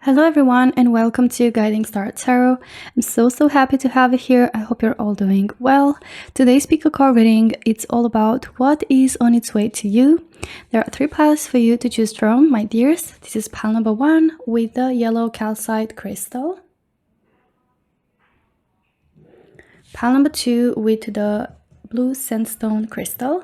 Hello everyone and welcome to Guiding Star Tarot. I'm so happy to have you here. I hope you're all doing well. Today's pick a card reading, it's all about what is on its way to you. There are 3 piles for you to choose from, my dears. This is pile number 1 with the yellow calcite crystal. Pile number 2 with the blue sandstone crystal.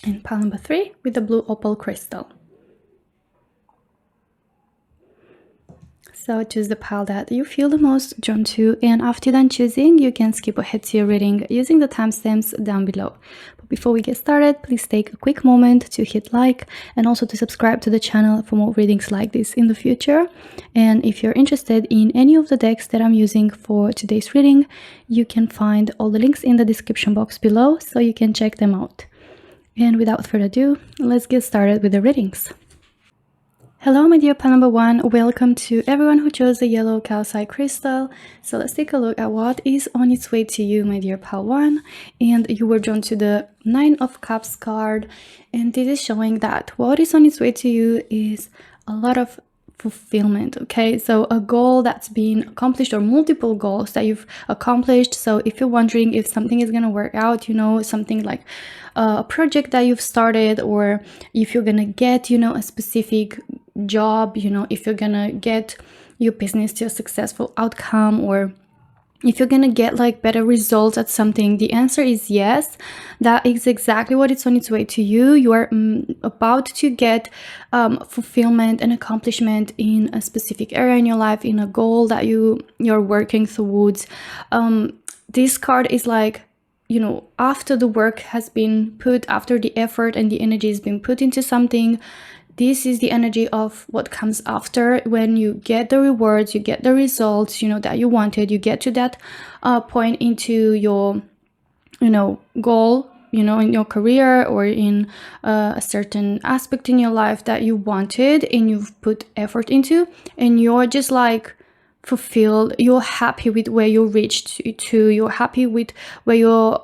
And pile number 3 with the blue opal crystal. So choose the pile that you feel the most drawn to, and after you're done choosing, you can skip ahead to your reading using the timestamps down below. But before we get started, please take a quick moment to hit like and also to subscribe to the channel for more readings like this in the future. And if you're interested in any of the decks that I'm using for today's reading, you can find all the links in the description box below so you can check them out. And without further ado, let's get started with the readings. Hello my dear pile number 1, welcome to everyone who chose the yellow calcite crystal. So let's take a look at what is on its way to you, my dear pile 1. And you were drawn to the 9 of Cups card, and this is showing that what is on its way to you is a lot of fulfillment. Okay, so a goal that's been accomplished or multiple goals that you've accomplished. So if you're wondering if something is going to work out, you know, something like a project that you've started, or if you're gonna get, you know, a specific job, you know, if you're gonna get your business to a successful outcome, or if you're gonna get like better results at something, the answer is yes. That is exactly what it's on its way to you. You are about to get fulfillment and accomplishment in a specific area in your life, in a goal that you're working towards. This card is like, you know, after the work has been put, after the effort and the energy has been put into something, this is the energy of what comes after. When you get the rewards, you get the results, you know, that you wanted, you get to that point into your, you know, goal, you know, in your career or in a certain aspect in your life that you wanted and you've put effort into, and you're just like fulfilled, you're happy with where you reached to, you're happy with where your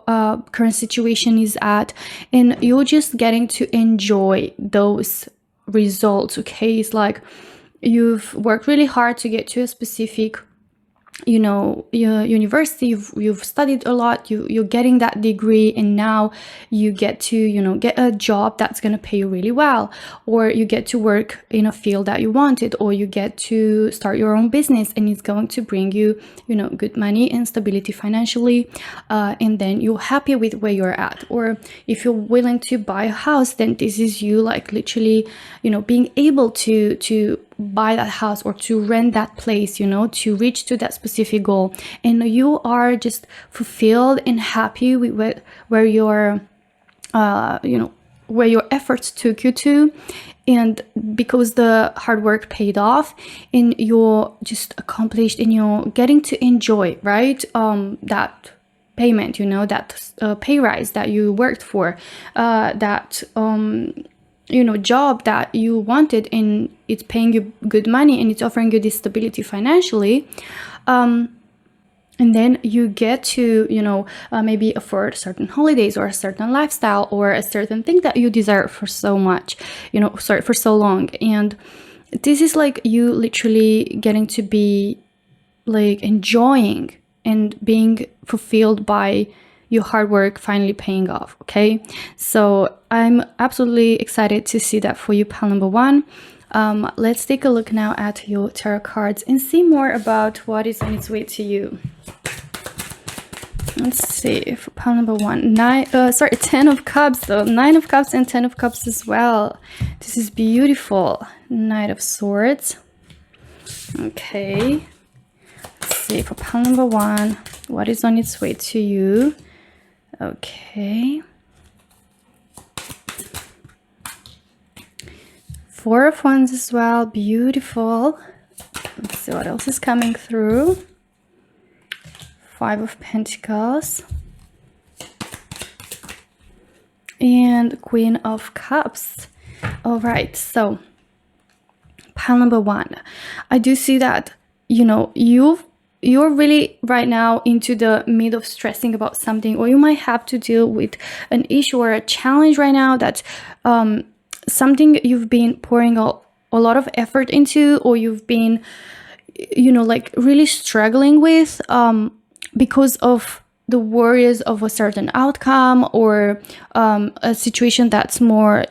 current situation is at, and you're just getting to enjoy those results. Okay, it's like you've worked really hard to get to a specific, you know, university, you've studied a lot, you're getting that degree, and now you get to, you know, get a job that's going to pay you really well, or you get to work in a field that you wanted, or you get to start your own business and it's going to bring you, you know, good money and stability financially, and then you're happy with where you're at. Or if you're willing to buy a house, then this is you like literally, you know, being able to buy that house or to rent that place, you know, to reach to that specific goal, and you are just fulfilled and happy with where your you know, where your efforts took you to, and because the hard work paid off and you're just accomplished and you're getting to enjoy, right, that payment, you know, that pay rise that you worked for, that you know, job that you wanted, and it's paying you good money and it's offering you this stability financially, and then you get to, you know, maybe afford certain holidays or a certain lifestyle or a certain thing that you desire for so much, you know, sorry, for so long. And this is like you literally getting to be like enjoying and being fulfilled by your hard work finally paying off. Okay, so I'm absolutely excited to see that for you, pile number 1. Let's take a look now at your tarot cards and see more about what is on its way to you. Let's see, for pile number 1, 10 of Cups, so 9 of Cups and 10 of Cups as well. This is beautiful. Knight of Swords. Okay, let's see, for pile number 1, what is on its way to you. Okay, 4 of Wands as well, beautiful. Let's see what else is coming through. 5 of Pentacles and Queen of Cups. All right, so pile number 1, I do see that, you know, you're really right now into the mid of stressing about something, or you might have to deal with an issue or a challenge right now that something you've been pouring a lot of effort into, or you've been, like really struggling with, because of the worries of a certain outcome, or a situation that's more,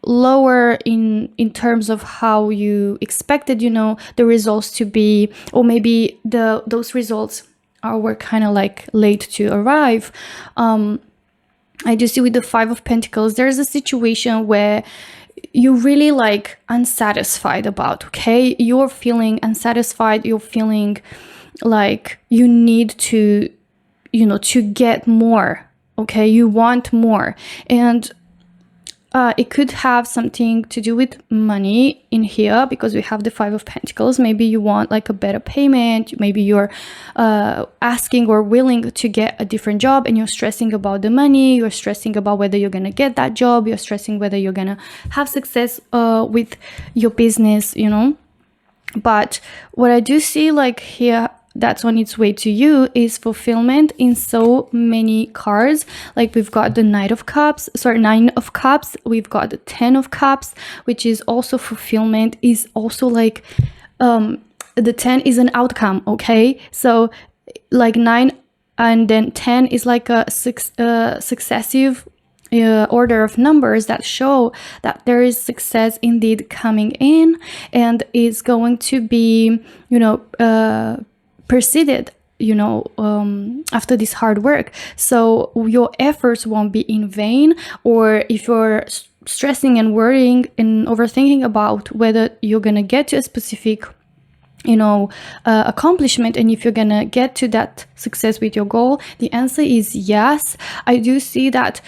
lower in terms of how you expected, the results to be, or maybe those results were kind of like late to arrive. I do see with the Five of Pentacles, there's a situation where you really like unsatisfied about, okay? You're feeling unsatisfied, you're feeling like you need to, to get more, okay? You want more. And it could have something to do with money in here, because we have the Five of Pentacles. Maybe you want like a better payment. Maybe you're asking or willing to get a different job, and you're stressing about the money. You're stressing about whether you're going to get that job. You're stressing whether you're going to have success with your business, But what I do see like here, that's on its way to you, is fulfillment in so many cards. Like we've got the Nine of Cups, we've got the Ten of Cups, which is also fulfillment, is also like the 10 is an outcome, okay? So like 9 and then 10 is like a successive order of numbers that show that there is success indeed coming in, and is going to be, preceded, after this hard work. So your efforts won't be in vain. Or if you're stressing and worrying and overthinking about whether you're gonna get to a specific accomplishment, and if you're gonna get to that success with your goal, the answer is yes. I do see that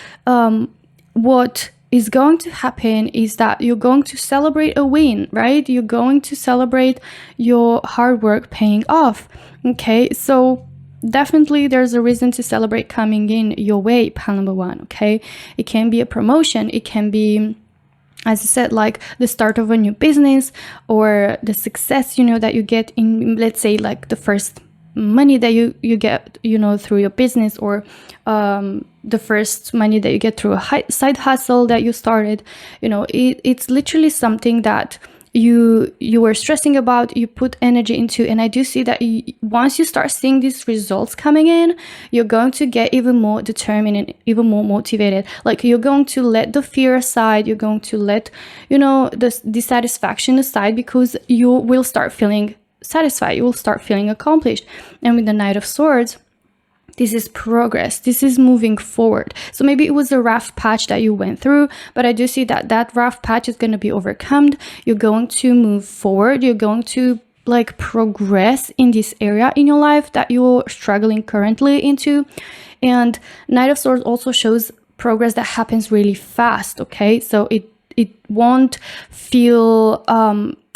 what is going to happen is that you're going to celebrate a win, right? You're going to celebrate your hard work paying off. Okay, so definitely there's a reason to celebrate coming in your way, pile number one. Okay, it can be a promotion, it can be, as I said, like the start of a new business, or the success, that you get in, let's say, like the first money that you get, through your business, or the first money that you get through a side hustle that you started. It's literally something that you were stressing about, you put energy into. And I do see that once you start seeing these results coming in, you're going to get even more determined and even more motivated. Like you're going to let the fear aside, you're going to let the dissatisfaction aside, because you will start feeling satisfied, you will start feeling accomplished. And with the Knight of Swords, this is progress, this is moving forward. So maybe it was a rough patch that you went through, but I do see that that rough patch is going to be overcome. You're going to move forward, you're going to like progress in this area in your life that you're struggling currently into. And Knight of Swords also shows progress that happens really fast, okay? So it won't feel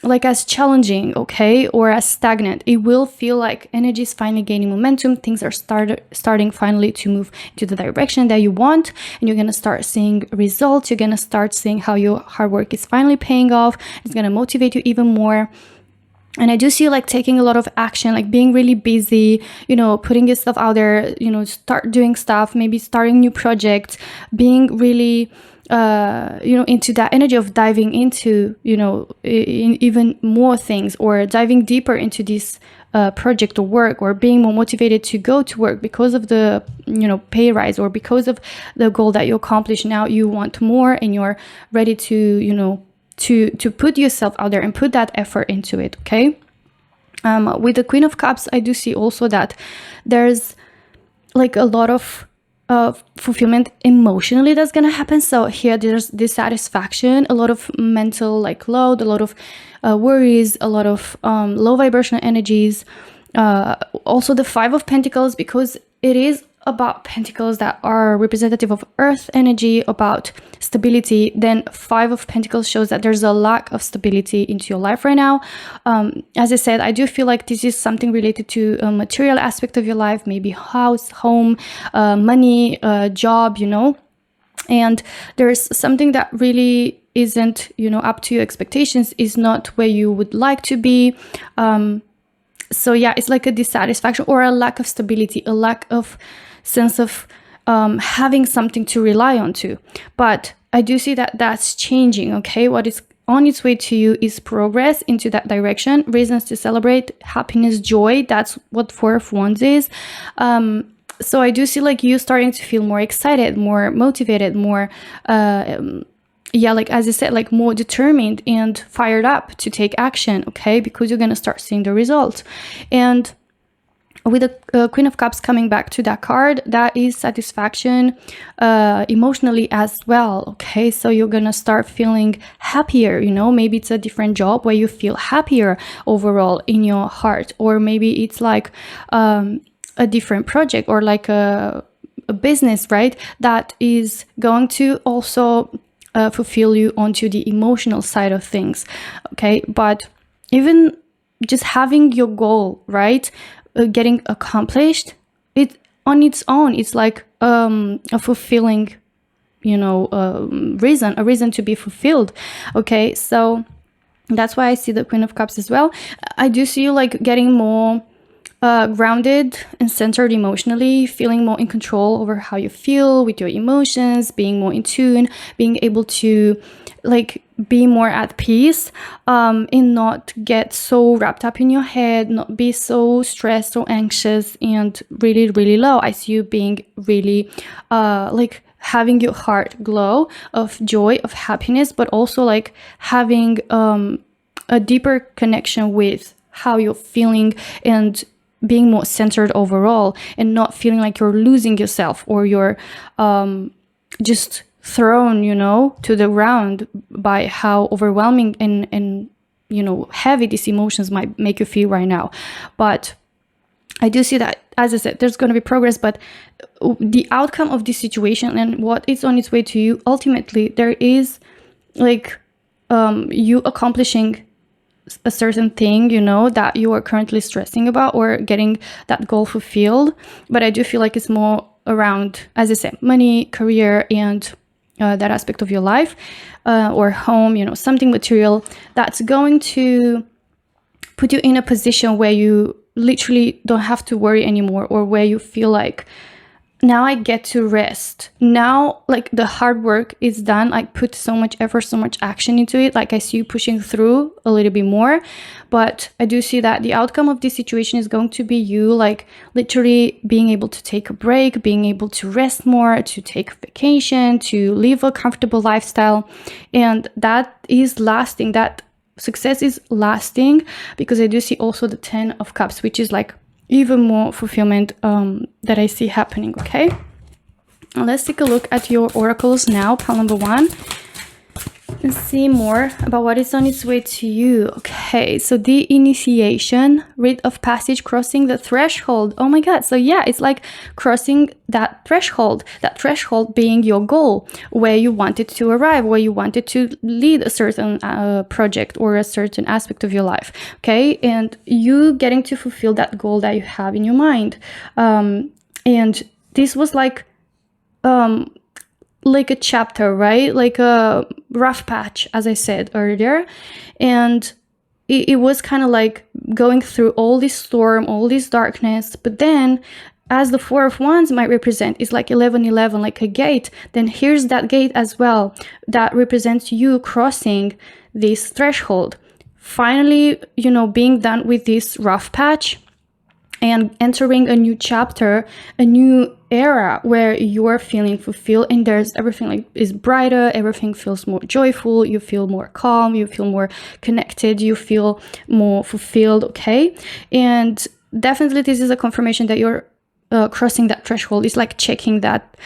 like as challenging, okay, or as stagnant. It will feel like energy is finally gaining momentum. Things are starting finally to move into the direction that you want, and you're gonna start seeing results. You're gonna start seeing how your hard work is finally paying off. It's gonna motivate you even more. And I do see like taking a lot of action, like being really busy, putting yourself out there, start doing stuff, maybe starting new projects, being really into that energy of diving into, in even more things, or diving deeper into this project or work, or being more motivated to go to work because of the, pay rise, or because of the goal that you accomplished. Now you want more, and you're ready to, to put yourself out there and put that effort into it, okay? With the Queen of Cups, I do see also that there's like a lot of fulfillment emotionally that's gonna happen. So here there's dissatisfaction, a lot of mental like load, a lot of worries, a lot of low vibrational energies. Also the Five of Pentacles, because it is about pentacles that are representative of earth energy, about stability. Then Five of Pentacles shows that there's a lack of stability into your life right now. As I said, I do feel like this is something related to a material aspect of your life, maybe house, home, money, job, and there's something that really isn't, up to your expectations, is not where you would like to be. So yeah, it's like a dissatisfaction or a lack of stability, a lack of sense of having something to rely on to. But I do see that that's changing, okay? What is on its way to you is progress into that direction, reasons to celebrate, happiness, joy. That's what Four of Wands is. So I do see like you starting to feel more excited, more motivated, more, like as I said, like more determined and fired up to take action, okay? Because you're going to start seeing the results. And with the Queen of Cups coming back to that card, that is satisfaction emotionally as well, okay? So you're gonna start feeling happier, you know? Maybe it's a different job where you feel happier overall in your heart, or maybe it's like a different project, or like a business, right? That is going to also fulfill you onto the emotional side of things, okay? But even just having your goal, right? Getting accomplished, it on its own, it's like a fulfilling, you know, a reason to be fulfilled, okay? So that's why I see the Queen of Cups as well. I do see you like getting more grounded and centered emotionally, feeling more in control over how you feel with your emotions, being more in tune, being able to like be more at peace, and not get so wrapped up in your head, not be so stressed or anxious and really, really low. I see you being really like having your heart glow of joy, of happiness, but also like having a deeper connection with how you're feeling and being more centered overall, and not feeling like you're losing yourself or you're just thrown, you know, to the ground by how overwhelming and you know, heavy these emotions might make you feel right now. But I do see that, as I said, there's going to be progress, but the outcome of this situation and what is on its way to you, ultimately, there is like you accomplishing a certain thing, you know, that you are currently stressing about, or getting that goal fulfilled. But I do feel like it's more around, as I said, money, career, and that aspect of your life, or home, you know, something material that's going to put you in a position where you literally don't have to worry anymore, or where you feel like, now I get to rest. Now, like, the hard work is done. I put so much effort, so much action into it. Like, I see you pushing through a little bit more. But I do see that the outcome of this situation is going to be you, like, literally being able to take a break, being able to rest more, to take a vacation, to live a comfortable lifestyle. And that is lasting. That success is lasting, because I do see also the 10 of Cups, which is like even more fulfillment that I see happening, okay? Now let's take a look at your oracles now, pile number 1, and see more about what is on its way to you. Okay, so the initiation, rite of passage, crossing the threshold. Oh my god, so yeah, it's like crossing that threshold being your goal, where you wanted to arrive, where you wanted to lead a certain project or a certain aspect of your life, okay? And you getting to fulfill that goal that you have in your mind. And this was like a chapter, right? Like a rough patch, as I said earlier. And it was kind of like going through all this storm, all this darkness. But then, as the Four of Wands might represent, is like 1111, like a gate. Then here's that gate as well, that represents you crossing this threshold. Finally, you know, being done with this rough patch and entering a new chapter, a new era where you are feeling fulfilled, and there's everything like is brighter, everything feels more joyful, you feel more calm, you feel more connected, you feel more fulfilled, okay? And definitely this is a confirmation that you're crossing that threshold. It's like checking that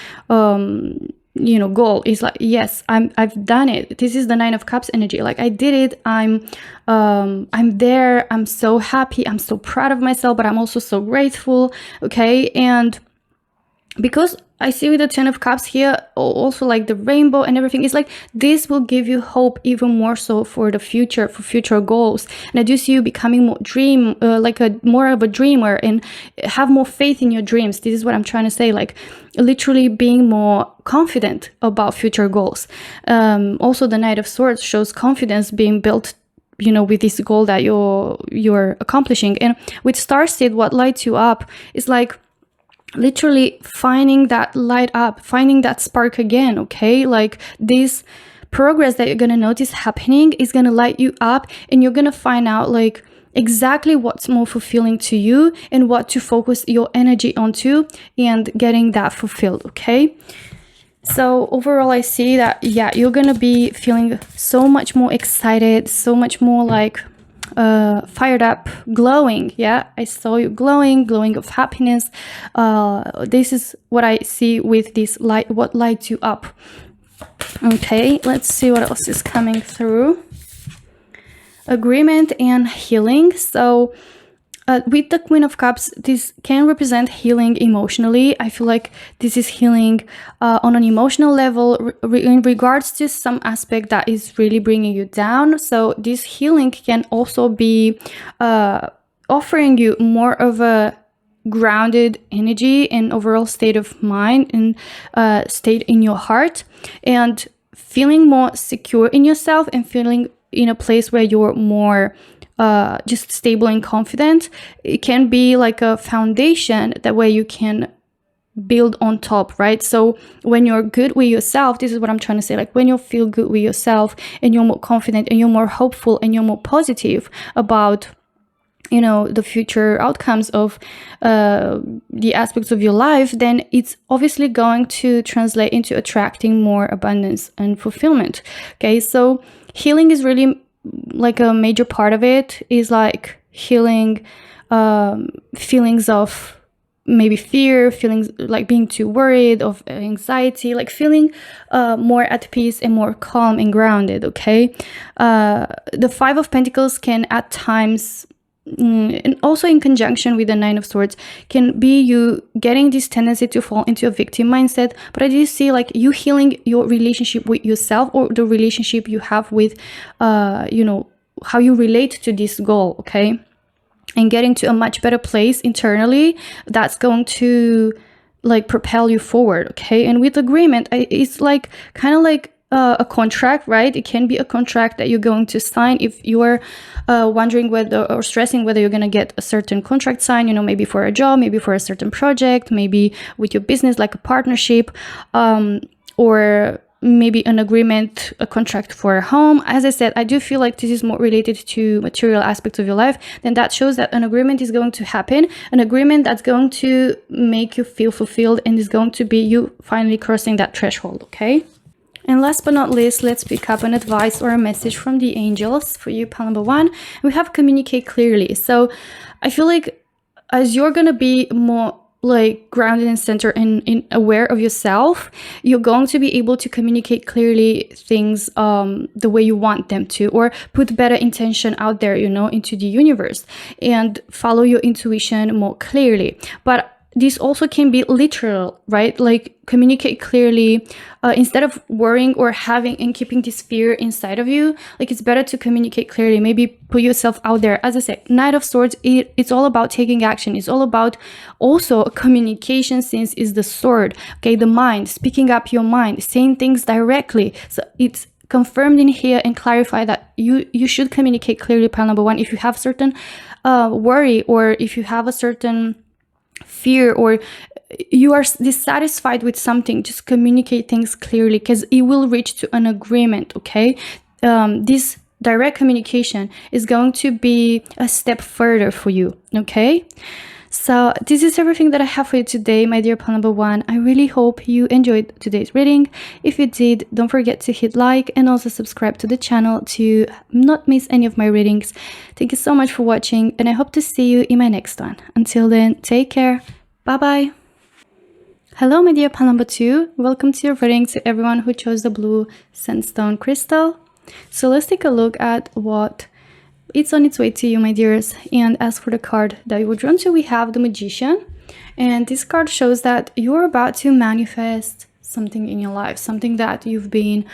you know, goal. Is like, yes, I've done it. This is the 9 of Cups energy. Like, I did it. I'm there. I'm so happy. I'm so proud of myself, but I'm also so grateful. Okay. And because I see with the 10 of Cups here, also like the rainbow and everything, it's like this will give you hope even more so for the future, for future goals. And I do see you becoming more more of a dreamer, and have more faith in your dreams. This is what I'm trying to say, like literally being more confident about future goals. Also, the Knight of Swords shows confidence being built, you know, with this goal that you're accomplishing. And with Starseed, what lights you up is like literally finding that light up, finding that spark again, okay? Like this progress that you're gonna notice happening is gonna light you up, and you're gonna find out like exactly what's more fulfilling to you and what to focus your energy onto and getting that fulfilled, okay? So overall, I see that, yeah, you're gonna be feeling so much more excited, so much more like fired up, glowing. Yeah, I saw you glowing of happiness. This is what I see with this light, what lights you up. Okay, let's see what else is coming through. Agreement and healing. So with the Queen of Cups, this can represent healing emotionally. I feel like this is healing on an emotional level in regards to some aspect that is really bringing you down. So this healing can also be offering you more of a grounded energy and overall state of mind and state in your heart, and feeling more secure in yourself and feeling in a place where you're more just stable and confident. It can be like a foundation that way you can build on top, right? So when you're good with yourself, this is what I'm trying to say, like when you feel good with yourself and you're more confident and you're more hopeful and you're more positive about, you know, the future outcomes of the aspects of your life, then it's obviously going to translate into attracting more abundance and fulfillment. Okay, so healing is really like a major part of it, is like healing feelings of maybe fear, feelings like being too worried, of anxiety, like feeling more at peace and more calm and grounded. Okay, the Five of Pentacles can at times, and also in conjunction with the Nine of Swords, can be you getting this tendency to fall into a victim mindset. But I do see like you healing your relationship with yourself, or the relationship you have with you know, how you relate to this goal, okay, and getting to a much better place internally that's going to like propel you forward. Okay, and with agreement, it's like kind of like a contract, right? It can be a contract that you're going to sign if you are wondering whether, or stressing whether you're going to get a certain contract signed, you know, maybe for a job, maybe for a certain project, maybe with your business, like a partnership, or maybe an agreement, a contract for a home. As I said, I do feel like this is more related to material aspects of your life. Then that shows that an agreement is going to happen, an agreement that's going to make you feel fulfilled and is going to be you finally crossing that threshold, okay? And last but not least, let's pick up an advice or a message from the angels for you, pile number one. We have communicate clearly. So I feel like as you're going to be more like grounded and centered and aware of yourself, you're going to be able to communicate clearly things the way you want them to, or put better intention out there, you know, into the universe, and follow your intuition more clearly. But this also can be literal, right? Like communicate clearly instead of worrying or having and keeping this fear inside of you. Like it's better to communicate clearly, maybe put yourself out there. As I said, Knight of Swords, it's all about taking action. It's all about also communication, since is the sword, okay? The mind, speaking up your mind, saying things directly. So it's confirmed in here and clarify that you should communicate clearly, pile number one. If you have certain worry, or if you have a certain fear, or you are dissatisfied with something, just communicate things clearly, because it will reach to an agreement, okay? This direct communication is going to be a step further for you, okay? So this is everything that I have for you today, my dear pile number one. I really hope you enjoyed today's reading. If you did, don't forget to hit like and also subscribe to the channel to not miss any of my readings. Thank you so much for watching, and I hope to see you in my next one. Until then, take care. Bye-bye. Hello, my dear pile number two. Welcome to your reading, to everyone who chose the blue sandstone crystal. So let's take a look at what it's on its way to you, my dears. And as for the card that you were drawn to, we have the Magician. And this card shows that you're about to manifest something in your life, something that you've been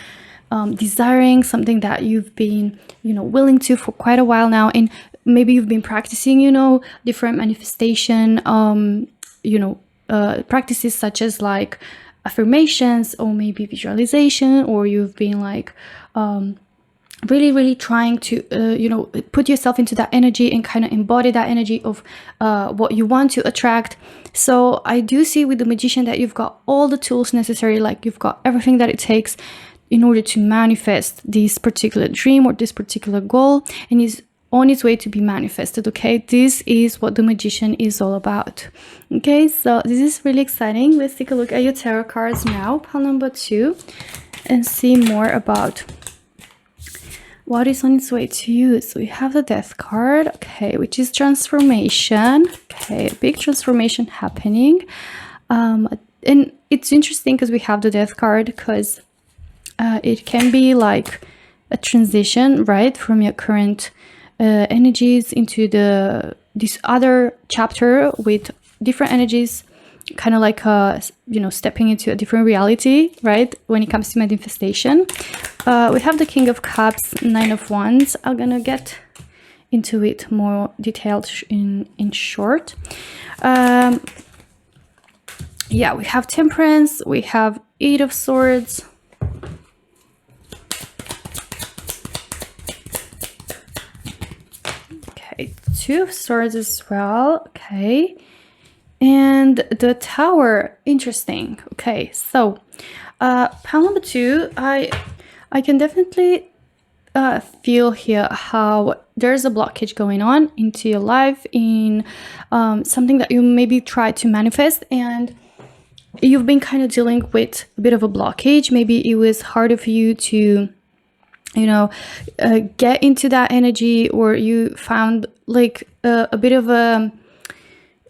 desiring, something that you've been, you know, willing to for quite a while now. And maybe you've been practicing, you know, different manifestation, you know, practices such as like affirmations, or maybe visualization, or you've been like really trying to put yourself into that energy and kind of embody that energy of what you want to attract. So I do see with the Magician that you've got all the tools necessary, like you've got everything that it takes in order to manifest this particular dream or this particular goal, and is on its way to be manifested. Okay, this is what the Magician is all about. Okay, so this is really exciting. Let's take a look at your tarot cards now, pile number 2, and see more about what is on its way to you. So we have the Death card, okay, which is transformation. Okay, a big transformation happening. And it's interesting because we have the Death card, because it can be like a transition, right, from your current energies into this other chapter with different energies, kind of like stepping into a different reality, right, when it comes to manifestation. We have the King of Cups, 9 of Wands. I'm gonna get into it more detailed in short. Yeah, we have Temperance, we have 8 of Swords, okay, 2 of Swords as well, okay, and the Tower. Interesting. Okay, so pile number 2, I can definitely feel here how there's a blockage going on into your life in something that you maybe tried to manifest, and you've been kind of dealing with a bit of a blockage. Maybe it was harder for you to get into that energy, or you found like a bit of a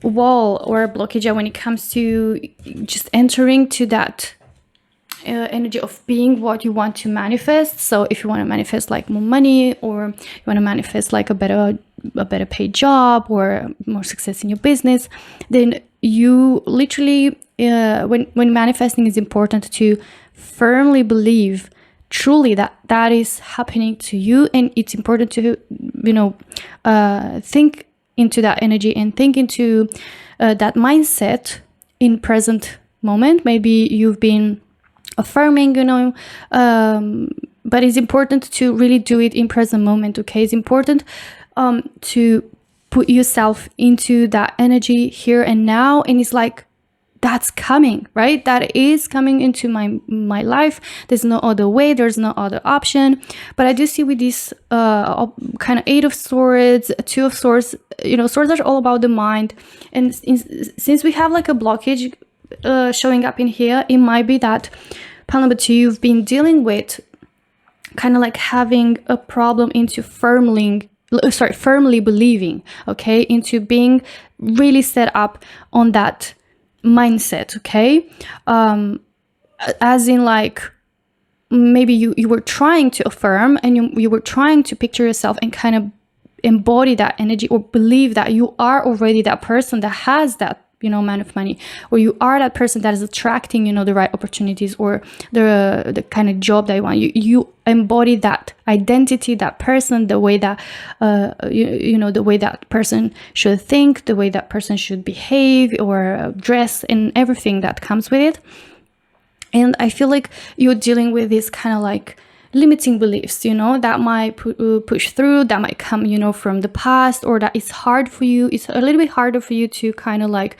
wall or a blockage when it comes to just entering to that energy of being what you want to manifest. So if you want to manifest like more money, or you want to manifest like a better paid job, or more success in your business, then you literally when manifesting, is important to firmly believe truly that is happening to you. And it's important to think into that energy and think into that mindset in present moment. Maybe you've been affirming, but it's important to really do it in present moment. Okay, it's important to put yourself into that energy here and now, and it's like that's coming, right? That is coming into my life. There's no other way, there's no other option. But I do see with this kind of 8 of Swords, 2 of Swords, swords are all about the mind, and since we have like a blockage showing up in here, it might be that pile number 2, you've been dealing with kind of like having a problem into firmly believing, okay, into being really set up on that mindset, okay, as in like maybe you were trying to affirm, and you were trying to picture yourself and kind of embody that energy, or believe that you are already that person that has that amount of money, or you are that person that is attracting the right opportunities, or the kind of job that you want. You embody that identity, that person, the way that the way that person should think, the way that person should behave or dress, and everything that comes with it. And I feel like you're dealing with this kind of like limiting beliefs, that might push through, that might come, from the past, or that it's hard for you. It's a little bit harder for you to kind of like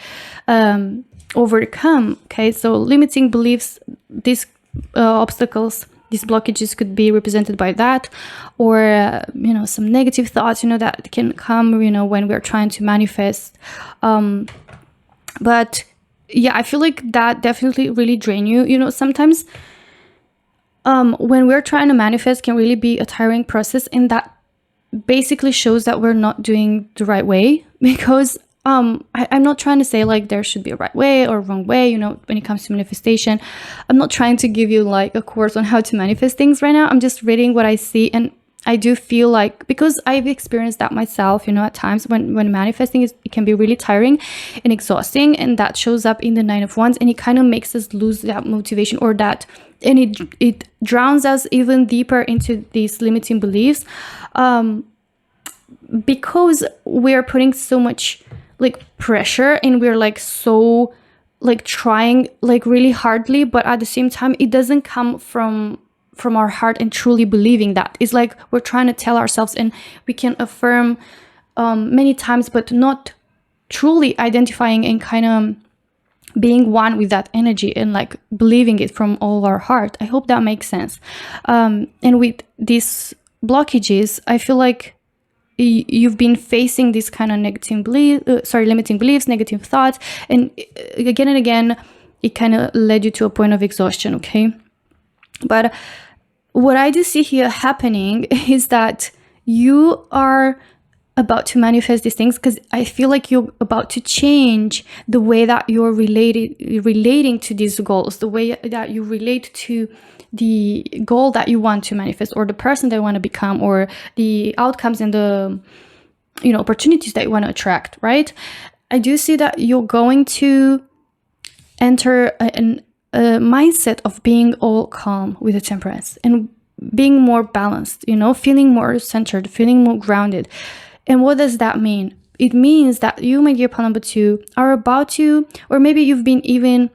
overcome. Okay, so limiting beliefs, these obstacles, these blockages could be represented by that, or some negative thoughts, that can come, when we're trying to manifest. But yeah, I feel like that definitely really drain you. Sometimes when we're trying to manifest can really be a tiring process, and that basically shows that we're not doing the right way, because I'm not trying to say like there should be a right way or wrong way, when it comes to manifestation. I'm not trying to give you like a course on how to manifest things right now. I'm just reading what I see, and I do feel like, because I've experienced that myself, at times when manifesting it can be really tiring and exhausting, and that shows up in the 9 of Wands, and it kind of makes us lose that motivation, or that, and it drowns us even deeper into these limiting beliefs, because we're putting so much like pressure, and we're like so like trying like really hardly, but at the same time it doesn't come from from our heart and truly believing that. It's like we're trying to tell ourselves, and we can affirm many times, but not truly identifying and kind of being one with that energy and like believing it from all of our heart. I hope that makes sense. And with these blockages, I feel like you've been facing this kind of limiting beliefs, negative thoughts, and again, it kind of led you to a point of exhaustion, okay? But what I do see here happening is that you are about to manifest these things, because I feel like you're about to change the way that you're relating to these goals, the way that you relate to the goal that you want to manifest, or the person that you want to become, or the outcomes and the opportunities that you want to attract, right? I do see that you're going to enter a mindset of being all calm with the Temperance and being more balanced, feeling more centered, feeling more grounded. And what does that mean? It means that you, my dear pile number 2, are about to, or maybe you've been even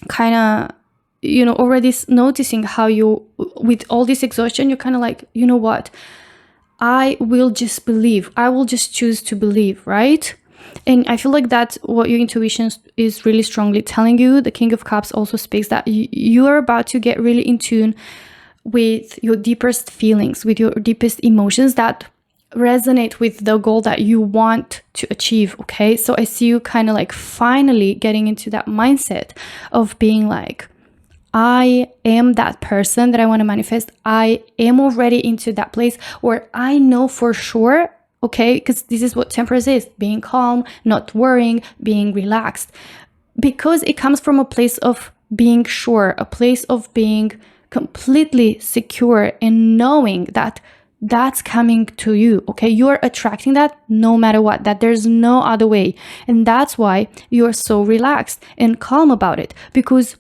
kind of, already noticing how you, with all this exhaustion, you're kind of like, you know what? I will just believe. I will just choose to believe, right? And I feel like that's what your intuition is really strongly telling you. The King of Cups also speaks that you are about to get really in tune with your deepest feelings, with your deepest emotions that resonate with the goal that you want to achieve, okay? So I see you kind of like finally getting into that mindset of being like, I am that person that I want to manifest. I am already into that place where I know for sure, okay, because this is what Temperance is, being calm, not worrying, being relaxed, because it comes from a place of being sure, a place of being completely secure and knowing that that's coming to you, okay? You're attracting that no matter what, that there's no other way. And that's why you're so relaxed and calm about it, because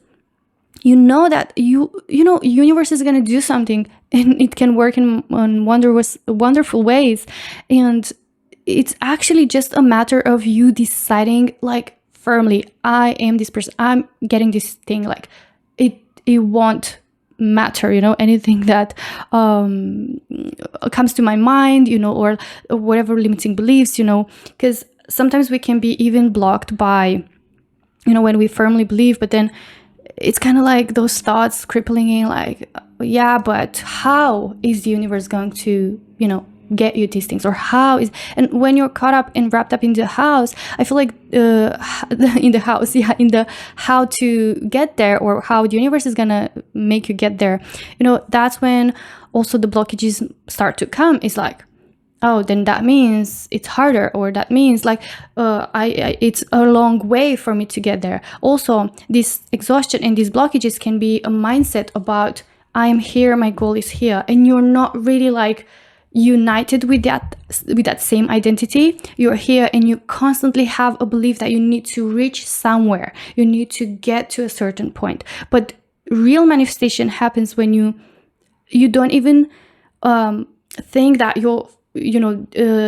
you know that universe is going to do something, and it can work in wonderful ways. And it's actually just a matter of you deciding like firmly, I am this person, I'm getting this thing, like it won't matter, anything that comes to my mind, or whatever limiting beliefs, because sometimes we can be even blocked by, when we firmly believe, but then it's kind of like those thoughts crippling in, like, yeah, but how is the universe going to, get you these things, or how is, and when you're caught up and wrapped up in the house, I feel like in the how to get there, or how the universe is gonna make you get there, that's when also the blockages start to come. It's like, oh, then that means it's harder, or that means like it's a long way for me to get there. Also, this exhaustion and these blockages can be a mindset about, I'm here, my goal is here, and you're not really like united with that same identity. You're here and you constantly have a belief that you need to reach somewhere, you need to get to a certain point. But real manifestation happens when you don't even think that you're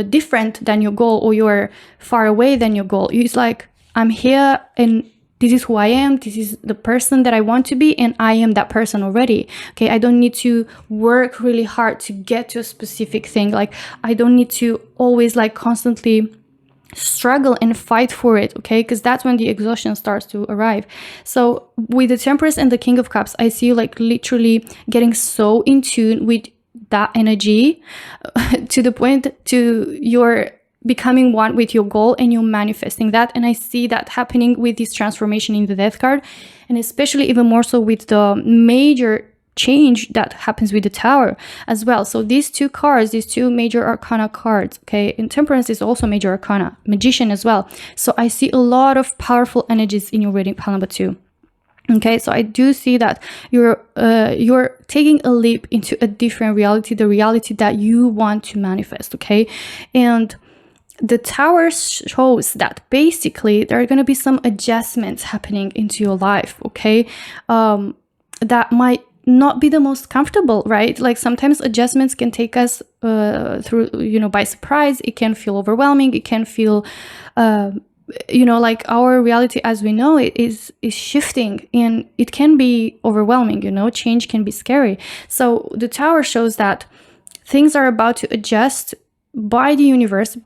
different than your goal, or you're far away than your goal. It's like, I'm here and this is who I am, this is the person that I want to be, and I am that person already, okay? I don't need to work really hard to get to a specific thing. Like, I don't need to always like constantly struggle and fight for it, okay? Because that's when the exhaustion starts to arrive. So with the Temperance and the King of Cups, I see you like literally getting so in tune with that energy to the point to you're becoming one with your goal, and you're manifesting that. And I see that happening with this transformation in the Death card, and especially even more so with the major change that happens with the Tower as well. So these two cards, these two major arcana cards, okay, and Temperance is also major arcana, Magician as well. So I see a lot of powerful energies in your reading, pile number 2. Okay, so I do see that you're taking a leap into a different reality, the reality that you want to manifest, okay? And the Tower shows that basically there are going to be some adjustments happening into your life, okay? That might not be the most comfortable, right? Like sometimes adjustments can take us through, by surprise. It can feel overwhelming. It can feel like our reality as we know it is shifting, and it can be overwhelming. Change can be scary. So the Tower shows that things are about to adjust by the universe,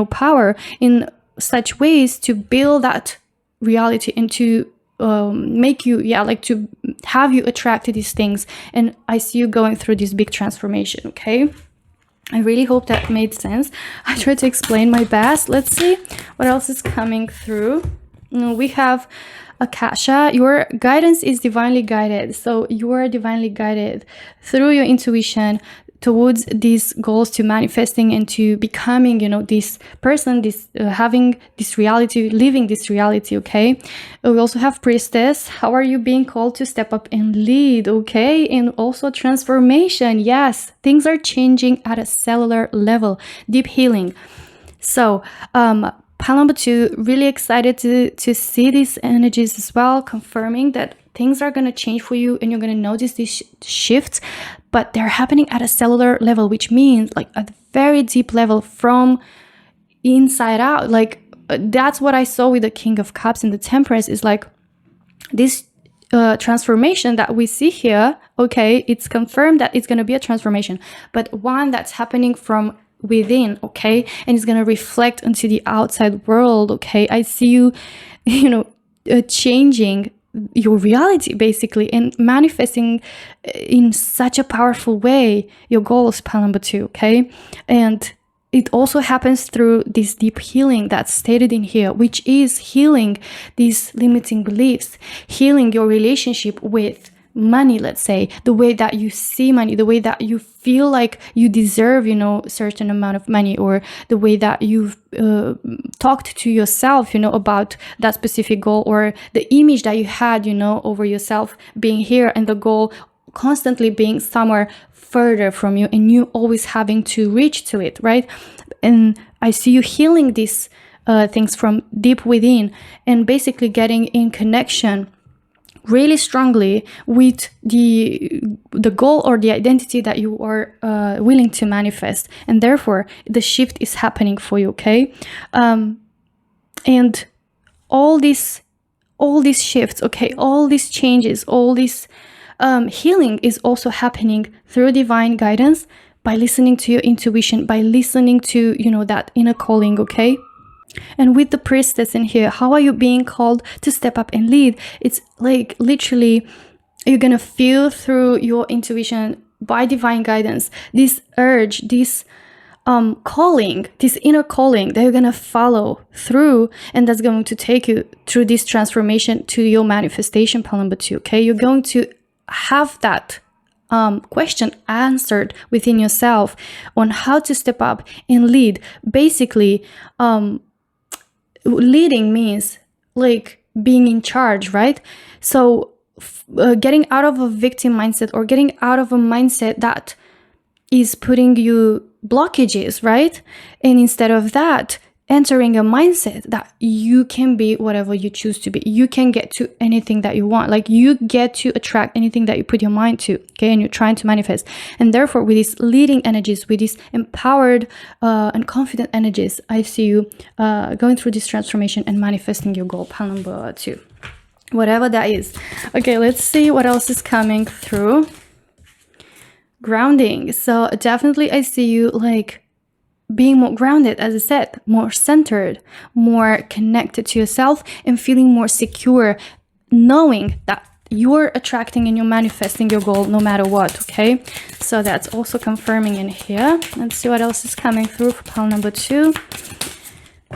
power, in such ways to build that reality and to make you, to have you attract to these things. And I see you going through this big transformation. Okay, I really hope that made sense. I tried to explain my best. Let's see what else is coming through. We have Akasha. Your guidance is divinely guided. So you are divinely guided through your intuition towards these goals, to manifesting and to becoming, this person, this having this reality, living this reality. Okay, we also have Priestess. How are you being called to step up and lead? Okay, and also transformation. Yes, things are changing at a cellular level. Deep healing. So pile number 2, really excited to see these energies as well, confirming that things are going to change for you and you're going to notice these shifts, but they're happening at a cellular level, which means like a very deep level from inside out. Like that's what I saw with the King of Cups and the Temperance, is like this transformation that we see here. Okay, it's confirmed that it's going to be a transformation, but one that's happening from within. Okay, and it's going to reflect into the outside world. Okay, I see you, changing your reality basically and manifesting in such a powerful way your goals, pile number 2. Okay, and it also happens through this deep healing that's stated in here, which is healing these limiting beliefs, healing your relationship with money, let's say, the way that you see money, the way that you feel like you deserve, certain amount of money, or the way that you've talked to yourself, about that specific goal, or the image that you had, over yourself being here and the goal constantly being somewhere further from you and you always having to reach to it, right? And I see you healing these things from deep within and basically getting in connection really strongly with the goal or the identity that you are willing to manifest, and therefore the shift is happening for you. Okay, and all these shifts, okay, all these changes, all this healing is also happening through divine guidance, by listening to your intuition, by listening to that inner calling. Okay. And with the Priestess in here, how are you being called to step up and lead? It's like literally you're gonna feel through your intuition, by divine guidance, this urge, this calling, this inner calling that you're gonna follow through, and that's going to take you through this transformation to your manifestation, pile number 2. Okay, you're going to have that question answered within yourself on how to step up and lead. Basically, leading means like being in charge, right? So getting out of a victim mindset, or getting out of a mindset that is putting you blockages, right? And instead of that, entering a mindset that you can be whatever you choose to be. You can get to anything that you want. Like you get to attract anything that you put your mind to, okay? And you're trying to manifest. And therefore, with these leading energies, with these empowered and confident energies, I see you going through this transformation and manifesting your goal, pile number 2. Whatever that is. Okay, let's see what else is coming through. Grounding. So definitely I see you like being more grounded, as I said, more centered, more connected to yourself, and feeling more secure, knowing that you're attracting and you're manifesting your goal no matter what. Okay, so that's also confirming in here. Let's see what else is coming through for pile number 2.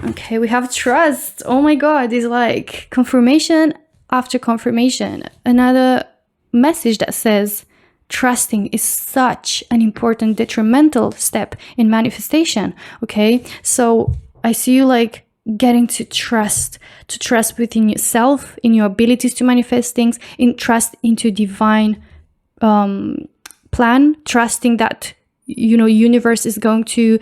Okay, we have trust. Oh my god, it's like confirmation after confirmation. Another message that says trusting is such an important detrimental step in manifestation. Okay, so I see you like getting to trust within yourself, in your abilities to manifest things, in trust into divine plan, trusting that universe is going to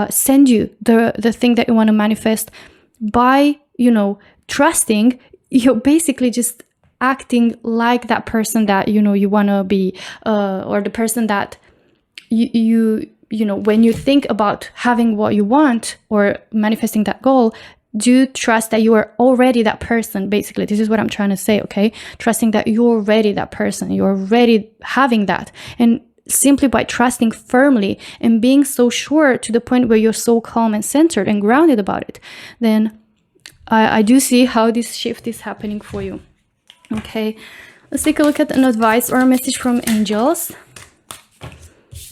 send you the thing that you want to manifest. By trusting, you're basically just acting like that person that you want to be, or the person that you when you think about having what you want or manifesting that goal, do trust that you are already that person. Basically, this is what I'm trying to say, okay? Trusting that you're already that person, you're already having that. And simply by trusting firmly and being so sure to the point where you're so calm and centered and grounded about it, then I do see how this shift is happening for you. Okay, let's take a look at an advice or a message from angels.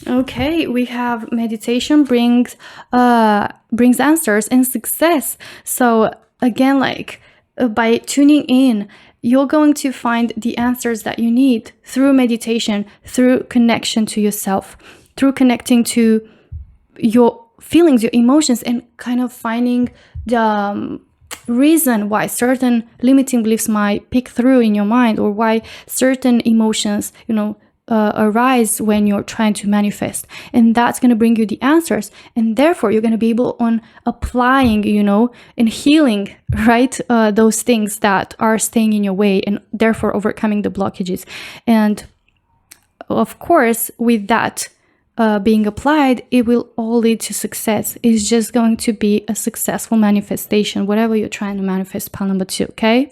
Okay, we have meditation brings answers and success. So again, like by tuning in, you're going to find the answers that you need through meditation, through connection to yourself, through connecting to your feelings, your emotions, and kind of finding the reason why certain limiting beliefs might pick through in your mind, or why certain emotions, arise when you're trying to manifest. And that's going to bring you the answers, and therefore you're going to be able on applying, and healing, right, those things that are staying in your way, and therefore overcoming the blockages. And of course, with that being applied, it will all lead to success. It's just going to be a successful manifestation, whatever you're trying to manifest. Pile number 2, okay?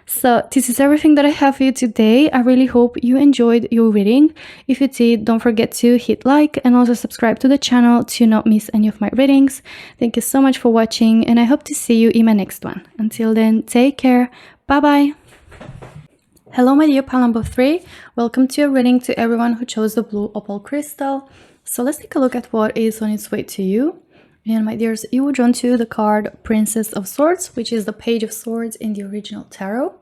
So this is everything that I have for you today. I really hope you enjoyed your reading. If you did, don't forget to hit like and also subscribe to the channel to not miss any of my readings. Thank you so much for watching, and I hope to see you in my next one. Until then, take care. Bye-bye. Hello, my dear pile number 3. Welcome to a reading to everyone who chose the blue opal crystal. So let's take a look at what is on its way to you. And my dears, you were drawn to the card Princess of Swords, which is the Page of Swords in the original tarot.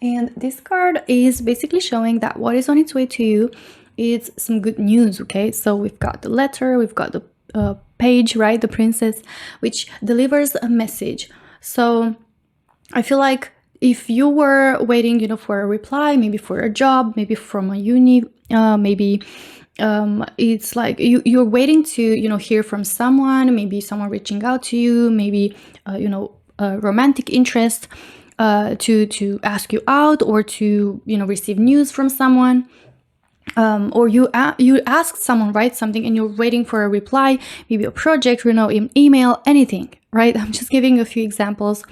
And this card is basically showing that what is on its way to you is some good news, okay? So we've got the letter, we've got the page, right? The princess, which delivers a message. So I feel like if you were waiting, for a reply, maybe for a job, maybe from a uni, maybe it's like you're waiting to, hear from someone, maybe someone reaching out to you, maybe, a romantic interest, to ask you out, or to, receive news from someone. Or you ask someone, right, something, and you're waiting for a reply, maybe a project, an email, anything, right? I'm just giving a few examples.